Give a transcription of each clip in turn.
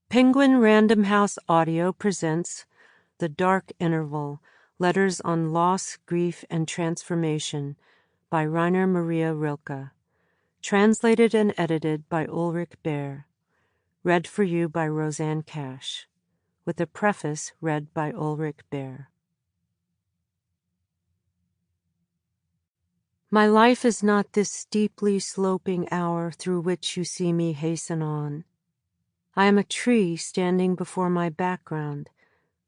Penguin Random House Audio presents The Dark Interval, Letters on Loss, Grief, and Transformation by Rainer Maria Rilke. Translated and edited by Ulrich Baer. Read for you by Rosanne Cash. With a preface read by Ulrich Baer. My life is not this steeply sloping hour through which you see me hasten on. I am a tree standing before my background.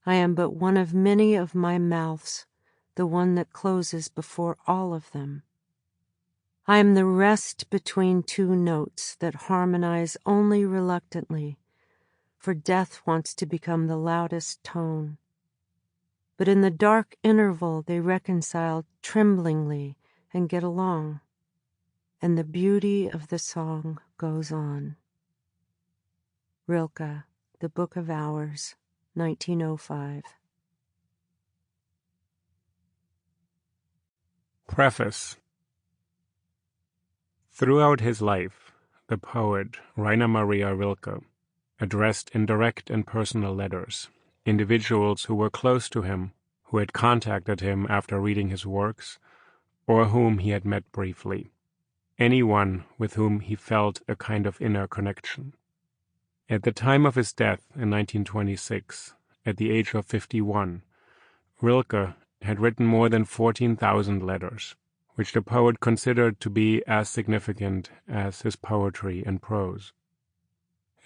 I am but one of many of my mouths, the one that closes before all of them. I am the rest between two notes that harmonize only reluctantly, for death wants to become the loudest tone. But in the dark interval they reconcile tremblingly and get along, and the beauty of the song goes on. Rilke, The Book of Hours, 1905. Preface. Throughout his life, the poet Rainer Maria Rilke addressed in direct and personal letters individuals who were close to him, who had contacted him after reading his works, or whom he had met briefly, anyone with whom he felt a kind of inner connection. At the time of his death in 1926, at the age of 51, Rilke had written more than 14,000 letters, which the poet considered to be as significant as his poetry and prose.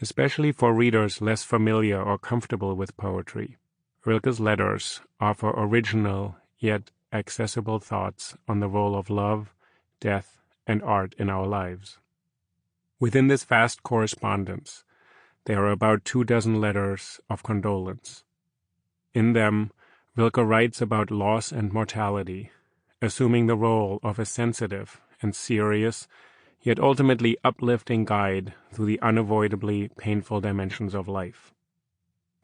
Especially for readers less familiar or comfortable with poetry, Rilke's letters offer original yet accessible thoughts on the role of love, death, and art in our lives. Within this vast correspondence, there are about 24 letters of condolence. In them, Rilke writes about loss and mortality, assuming the role of a sensitive and serious, yet ultimately uplifting guide through the unavoidably painful dimensions of life.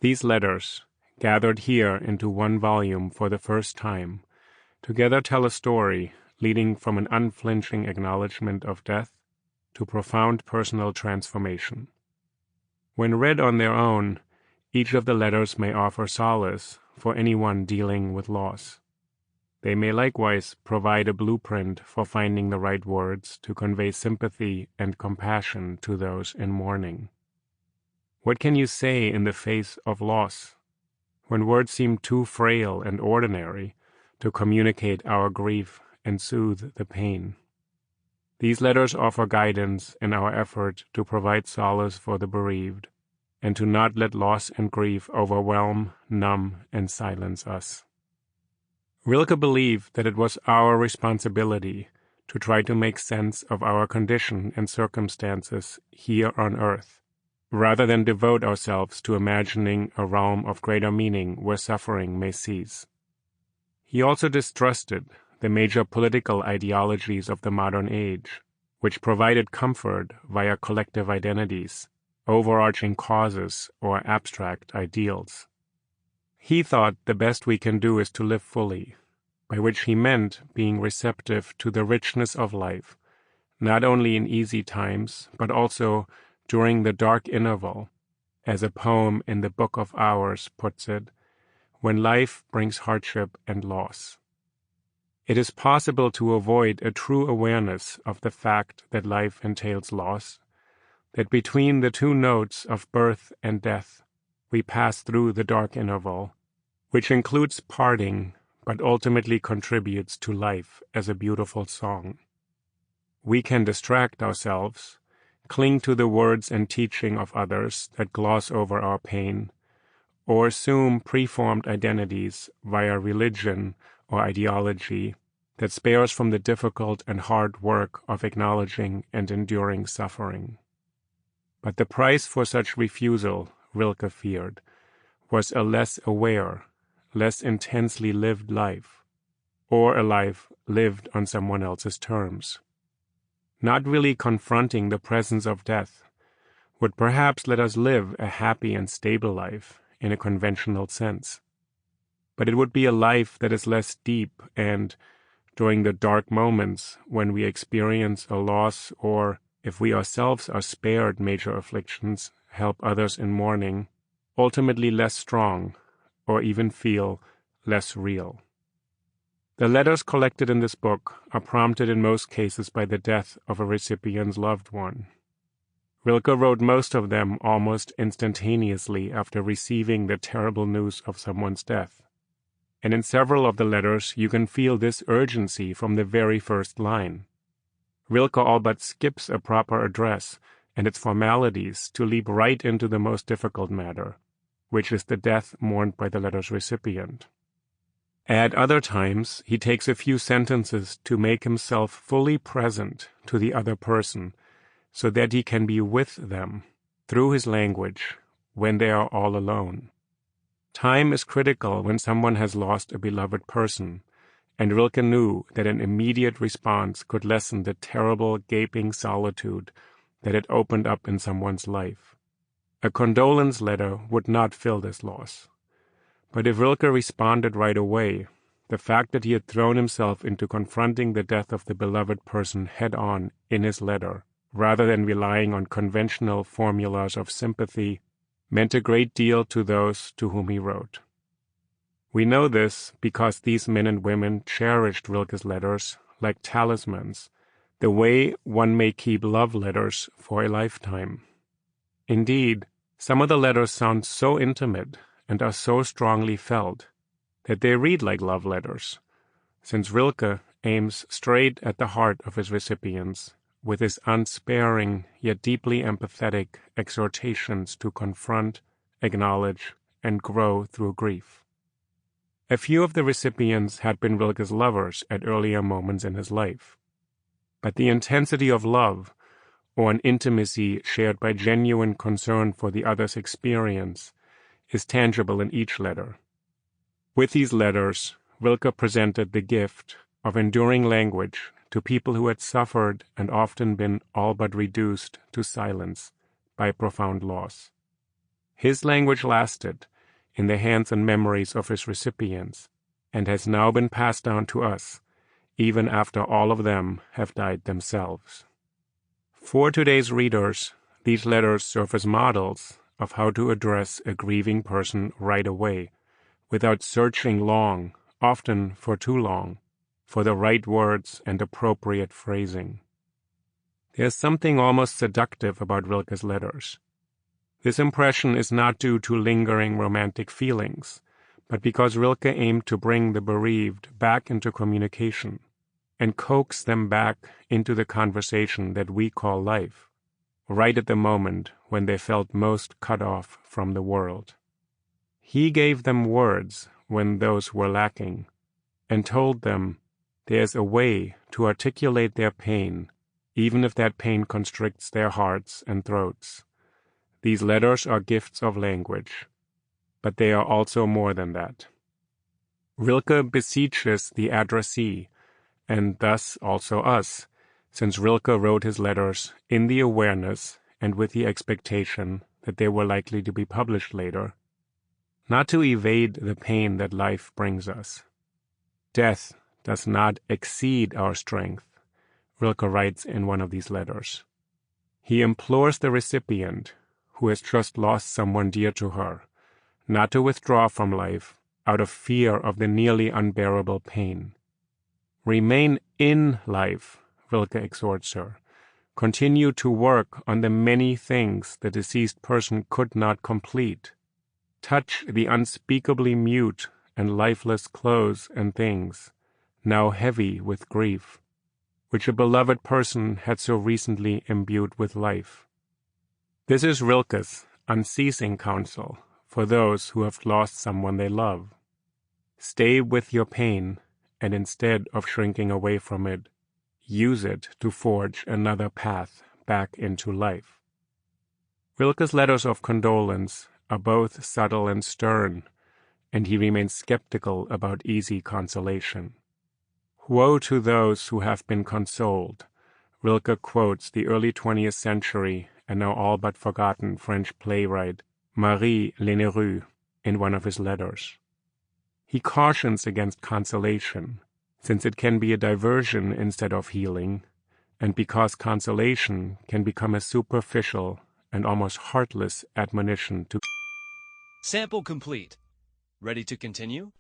These letters, gathered here into one volume for the first time, together tell a story leading from an unflinching acknowledgement of death to profound personal transformation. When read on their own, each of the letters may offer solace for anyone dealing with loss. They may likewise provide a blueprint for finding the right words to convey sympathy and compassion to those in mourning. What can you say in the face of loss, when words seem too frail and ordinary to communicate our grief and soothe the pain? These letters offer guidance in our effort to provide solace for the bereaved, and to not let loss and grief overwhelm, numb, and silence us. Rilke believed that it was our responsibility to try to make sense of our condition and circumstances here on earth, rather than devote ourselves to imagining a realm of greater meaning where suffering may cease. He also distrusted the major political ideologies of the modern age, which provided comfort via collective identities, overarching causes, or abstract ideals. He thought the best we can do is to live fully, by which he meant being receptive to the richness of life, not only in easy times, but also during the dark interval, as a poem in the Book of Hours puts it, when life brings hardship and loss. It is possible to avoid a true awareness of the fact that life entails loss, that between the two notes of birth and death, we pass through the dark interval, which includes parting, but ultimately contributes to life as a beautiful song. We can distract ourselves, cling to the words and teaching of others that gloss over our pain, or assume preformed identities via religion or ideology that spares from the difficult and hard work of acknowledging and enduring suffering. But the price for such refusal, Rilke feared, was a less aware, less intensely lived life, or a life lived on someone else's terms. Not really confronting the presence of death would perhaps let us live a happy and stable life in a conventional sense. But it would be a life that is less deep and, during the dark moments when we experience a loss or, if we ourselves are spared major afflictions, help others in mourning, ultimately less strong, or even feel less real. The letters collected in this book are prompted in most cases by the death of a recipient's loved one. Rilke wrote most of them almost instantaneously after receiving the terrible news of someone's death. And in several of the letters you can feel this urgency from the very first line. Rilke all but skips a proper address and its formalities to leap right into the most difficult matter, which is the death mourned by the letter's recipient. At other times, he takes a few sentences to make himself fully present to the other person, so that he can be with them, through his language, when they are all alone. Time is critical when someone has lost a beloved person, and Rilke knew that an immediate response could lessen the terrible gaping solitude that had opened up in someone's life. A condolence letter would not fill this loss. But if Rilke responded right away, the fact that he had thrown himself into confronting the death of the beloved person head-on in his letter, rather than relying on conventional formulas of sympathy, meant a great deal to those to whom he wrote. We know this because these men and women cherished Rilke's letters like talismans, the way one may keep love letters for a lifetime. Indeed, some of the letters sound so intimate and are so strongly felt that they read like love letters, since Rilke aims straight at the heart of his recipients with his unsparing yet deeply empathetic exhortations to confront, acknowledge, and grow through grief. A few of the recipients had been Rilke's lovers at earlier moments in his life, but the intensity of love, or an intimacy shared by genuine concern for the other's experience, is tangible in each letter. With these letters, Rilke presented the gift of enduring language to people who had suffered and often been all but reduced to silence by profound loss. His language lasted in the hands and memories of his recipients, and has now been passed down to us, even after all of them have died themselves. For today's readers, these letters serve as models of how to address a grieving person right away, without searching long, often for too long, for the right words and appropriate phrasing. There's something almost seductive about Rilke's letters. This impression is not due to lingering romantic feelings, but because Rilke aimed to bring the bereaved back into communication and coax them back into the conversation that we call life, right at the moment when they felt most cut off from the world. He gave them words when those were lacking, and told them there's a way to articulate their pain, even if that pain constricts their hearts and throats. These letters are gifts of language, but they are also more than that. Rilke beseeches the addressee, and thus also us, since Rilke wrote his letters in the awareness and with the expectation that they were likely to be published later, not to evade the pain that life brings us. Death does not exceed our strength, Rilke writes in one of these letters. He implores the recipient, who has just lost someone dear to her, not to withdraw from life out of fear of the nearly unbearable pain. Remain in life, Rilke exhorts her. Continue to work on the many things the deceased person could not complete. Touch the unspeakably mute and lifeless clothes and things, now heavy with grief, which a beloved person had so recently imbued with life. This is Rilke's unceasing counsel for those who have lost someone they love. Stay with your pain, and instead of shrinking away from it, use it to forge another path back into life. Rilke's letters of condolence are both subtle and stern, and he remains skeptical about easy consolation. Woe to those who have been consoled. Rilke quotes the early 20th century and now all but forgotten French playwright Marie Rilke in one of his letters. He cautions against consolation, since it can be a diversion instead of healing, and because consolation can become a superficial and almost heartless admonition to Sample complete. Ready to continue?